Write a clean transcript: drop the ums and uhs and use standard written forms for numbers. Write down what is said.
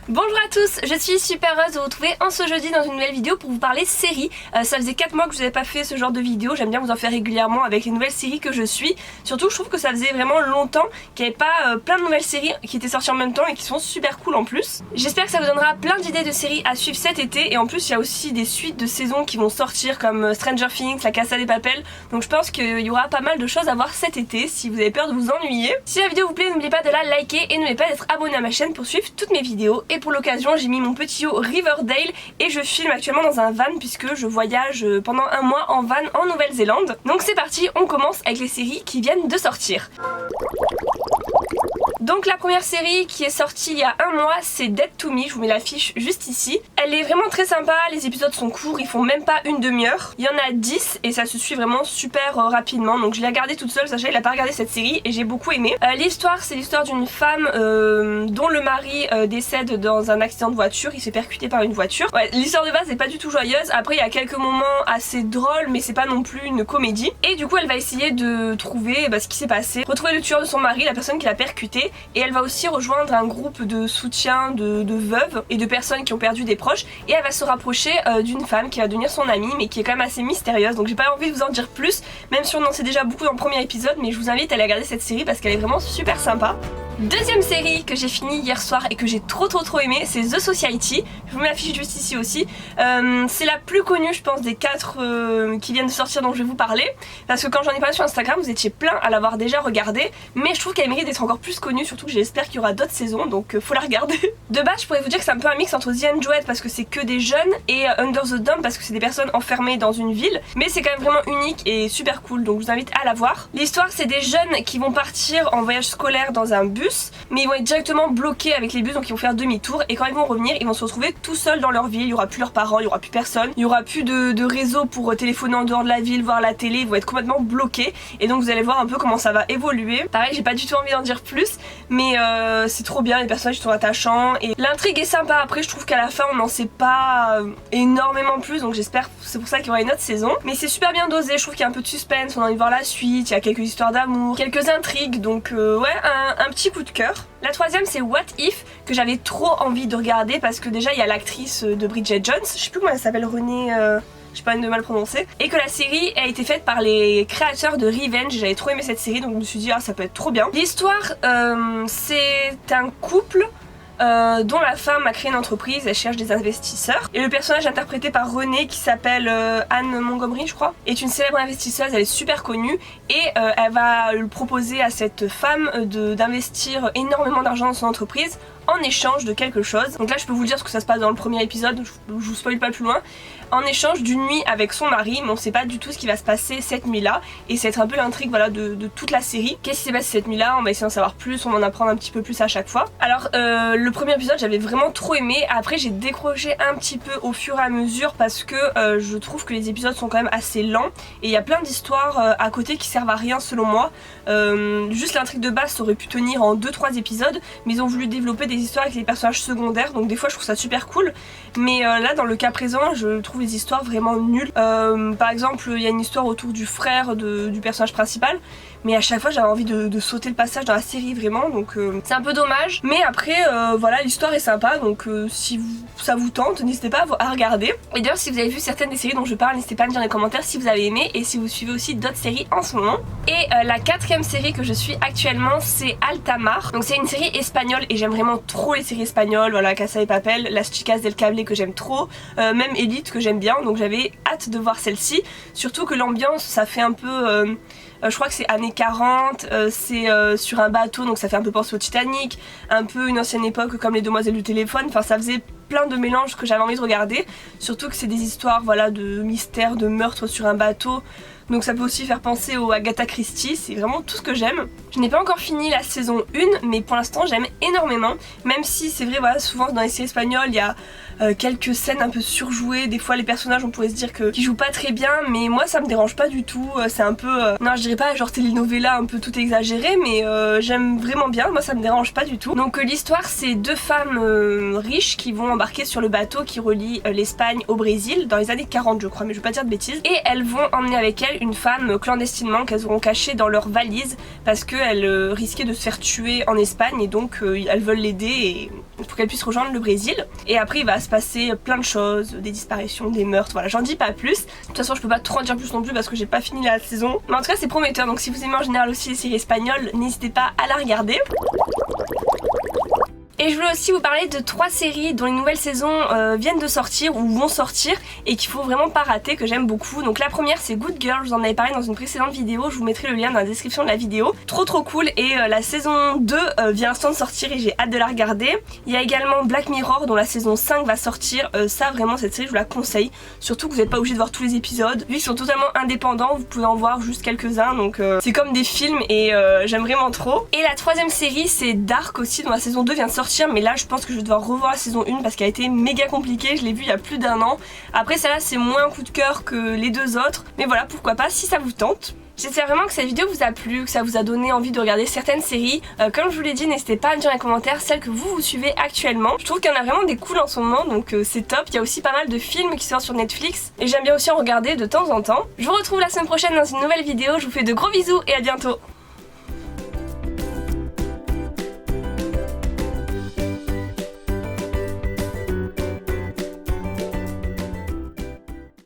Bonjour à tous, je suis super heureuse de vous retrouver en ce jeudi dans une nouvelle vidéo pour vous parler séries. Ça faisait 4 mois que je n'avais pas fait ce genre de vidéo, j'aime bien vous en faire régulièrement avec les nouvelles séries que je suis. Surtout je trouve que ça faisait vraiment longtemps qu'il n'y avait pas plein de nouvelles séries qui étaient sorties en même temps et qui sont super cool en plus. J'espère que ça vous donnera plein d'idées de séries à suivre cet été, et en plus il y a aussi des suites de saisons qui vont sortir comme Stranger Things, La Casa de Papel. Donc je pense qu'il y aura pas mal de choses à voir cet été si vous avez peur de vous ennuyer. Si la vidéo vous plaît, n'oubliez pas de la liker et n'oubliez pas d'être abonné à ma chaîne pour suivre toutes mes vidéos. Et pour l'occasion, j'ai mis mon petit yacht Riverdale et je filme actuellement dans un van puisque je voyage pendant un mois en van en Nouvelle-Zélande. Donc c'est parti, on commence avec les séries qui viennent de sortir. Donc la première série qui est sortie il y a un mois, c'est Dead to Me, je vous mets l'affiche juste ici. Elle est vraiment très sympa, les épisodes sont courts, ils font même pas une demi-heure. Il y en a 10 et ça se suit vraiment super rapidement, donc je l'ai regardée toute seule, sachez, elle a pas regardé cette série et j'ai beaucoup aimé. L'histoire, c'est l'histoire d'une femme dont le mari décède dans un accident de voiture, il s'est percuté par une voiture. Ouais, l'histoire de base n'est pas du tout joyeuse, après il y a quelques moments assez drôles mais c'est pas non plus une comédie. Et du coup elle va essayer de trouver ce qui s'est passé, retrouver le tueur de son mari, la personne qui l'a percuté. Et elle va aussi rejoindre un groupe de soutien de veuves et de personnes qui ont perdu des proches. Et elle va se rapprocher d'une femme qui va devenir son amie, mais qui est quand même assez mystérieuse. Donc j'ai pas envie de vous en dire plus, même si on en sait déjà beaucoup dans le premier épisode. Mais je vous invite à aller regarder cette série parce qu'elle est vraiment super sympa. Deuxième série que j'ai fini hier soir et que j'ai trop aimé, c'est The Society. Je vous mets l'affiche juste ici aussi. C'est la plus connue je pense des 4 qui viennent de sortir dont je vais vous parler. Parce que quand j'en ai parlé sur Instagram, vous étiez plein à l'avoir déjà regardée. Mais je trouve qu'elle mérite d'être encore plus connue, surtout que j'espère qu'il y aura d'autres saisons, donc faut la regarder. De base je pourrais vous dire que c'est un peu un mix entre The Undoing parce que c'est que des jeunes et Under the Dome parce que c'est des personnes enfermées dans une ville. Mais c'est quand même vraiment unique et super cool, donc je vous invite à la voir. L'histoire, c'est des jeunes qui vont partir en voyage scolaire dans un bus, mais ils vont être directement bloqués avec les bus, donc ils vont faire demi-tour, et quand ils vont revenir ils vont se retrouver tout seuls dans leur ville. Il n'y aura plus leurs parents, il n'y aura plus personne, il n'y aura plus de réseau pour téléphoner en dehors de la ville, voir la télé, ils vont être complètement bloqués. Et donc vous allez voir un peu comment ça va évoluer. Pareil, j'ai pas du tout envie d'en dire plus, mais c'est trop bien, les personnages sont attachants et l'intrigue est sympa. Après je trouve qu'à la fin on n'en sait pas énormément plus, donc j'espère, c'est pour ça qu'il y aura une autre saison. Mais c'est super bien dosé, je trouve qu'il y a un peu de suspense, on a envie de voir la suite, il y a quelques histoires d'amour, quelques intrigues, donc ouais, un petit coup de cœur. La troisième, c'est What If, que j'avais trop envie de regarder parce que déjà il y a l'actrice de Bridget Jones, je sais plus comment elle s'appelle, Renée... j'ai pas envie de mal prononcer, et que la série a été faite par les créateurs de Revenge. J'avais trop aimé cette série, donc je me suis dit ah ça peut être trop bien. L'histoire, c'est un couple dont la femme a créé une entreprise, elle cherche des investisseurs. Et le personnage interprété par Renée, qui s'appelle Anne Montgomery je crois, est une célèbre investisseuse, elle est super connue. Et elle va le proposer à cette femme d'investir énormément d'argent dans son entreprise en échange de quelque chose. Donc là je peux vous dire ce que ça se passe dans le premier épisode, je vous spoil pas plus loin. En échange d'une nuit avec son mari, mais on sait pas du tout ce qui va se passer cette nuit-là. Et c'est un peu l'intrigue voilà, de toute la série. Qu'est-ce qui s'est passé cette nuit-là? On va essayer d'en savoir plus, on va en apprendre un petit peu plus à chaque fois. Alors le premier épisode j'avais vraiment trop aimé. Après j'ai décroché un petit peu au fur et à mesure parce que je trouve que les épisodes sont quand même assez lents. Et il y a plein d'histoires à côté qui servent à rien selon moi. Juste l'intrigue de base ça aurait pu tenir en 2-3 épisodes, mais ils ont voulu développer des histoires avec les personnages secondaires, donc des fois je trouve ça super cool. Mais là dans le cas présent je trouve les histoires vraiment nulles. Par exemple il y a une histoire autour du frère du personnage principal, mais à chaque fois j'avais envie de sauter le passage dans la série vraiment, donc c'est un peu dommage. Mais après voilà, l'histoire est sympa, donc si ça vous tente n'hésitez pas à regarder. Et d'ailleurs si vous avez vu certaines des séries dont je parle, n'hésitez pas à me dire dans les commentaires si vous avez aimé et si vous suivez aussi d'autres séries en ce moment. Et la quatrième série que je suis actuellement, c'est Altamar. Donc c'est une série espagnole et j'aime vraiment trop les séries espagnoles, voilà, Casa de Papel, Las Chicas del Cable que j'aime trop, même Elite que j'aime bien, donc j'avais hâte de voir celle-ci. Surtout que l'ambiance ça fait un peu... je crois que c'est années 40, c'est sur un bateau, donc ça fait un peu penser au Titanic, un peu une ancienne époque comme les Demoiselles du téléphone, enfin ça faisait plein de mélanges que j'avais envie de regarder. Surtout que c'est des histoires voilà, de mystère, de meurtre sur un bateau. Donc ça peut aussi faire penser au Agatha Christie, c'est vraiment tout ce que j'aime. Je n'ai pas encore fini la saison 1, mais pour l'instant j'aime énormément. Même si c'est vrai, voilà, souvent dans les séries espagnoles, il y a quelques scènes un peu surjouées. Des fois les personnages on pourrait se dire qu'ils jouent pas très bien, mais moi ça me dérange pas du tout. C'est un peu, non je dirais pas genre telenovela un peu tout exagéré, mais j'aime vraiment bien, moi ça me dérange pas du tout. Donc l'histoire c'est deux femmes riches qui vont embarquer sur le bateau qui relie l'Espagne au Brésil dans les années 40 je crois, mais je veux pas dire de bêtises. Et elles vont emmener avec elles une femme clandestinement qu'elles auront cachée dans leur valise parce qu'elle risquait de se faire tuer en Espagne et donc elles veulent l'aider pour qu'elle puisse rejoindre le Brésil. Et après il va se passer plein de choses, des disparitions, des meurtres, voilà, j'en dis pas plus. De toute façon je peux pas trop en dire plus non plus parce que j'ai pas fini la saison. Mais en tout cas c'est prometteur, donc si vous aimez en général aussi les séries espagnoles, n'hésitez pas à la regarder. Et je voulais aussi vous parler de 3 séries dont les nouvelles saisons viennent de sortir ou vont sortir et qu'il faut vraiment pas rater, que j'aime beaucoup. Donc la première c'est Good Girl, je vous en avais parlé dans une précédente vidéo, je vous mettrai le lien dans la description de la vidéo. Trop cool et la saison 2 vient à l'instant de sortir et j'ai hâte de la regarder. Il y a également Black Mirror dont la saison 5 va sortir, ça vraiment cette série je vous la conseille. Surtout que vous n'êtes pas obligé de voir tous les épisodes, vu qu'ils sont totalement indépendants, vous pouvez en voir juste quelques-uns donc c'est comme des films et j'aime vraiment trop. Et la troisième série c'est Dark aussi dont la saison 2 vient de sortir, mais là je pense que je vais devoir revoir la saison 1 parce qu'elle a été méga compliquée, je l'ai vue il y a plus d'1 an. Après celle-là c'est moins un coup de cœur que les deux autres, mais voilà pourquoi pas si ça vous tente. J'espère vraiment que cette vidéo vous a plu, que ça vous a donné envie de regarder certaines séries. Comme je vous l'ai dit, n'hésitez pas à me dire dans les commentaires celles que vous suivez actuellement. Je trouve qu'il y en a vraiment des cools en ce moment, donc c'est top. Il y a aussi pas mal de films qui sortent sur Netflix et j'aime bien aussi en regarder de temps en temps. Je vous retrouve la semaine prochaine dans une nouvelle vidéo, je vous fais de gros bisous et à bientôt.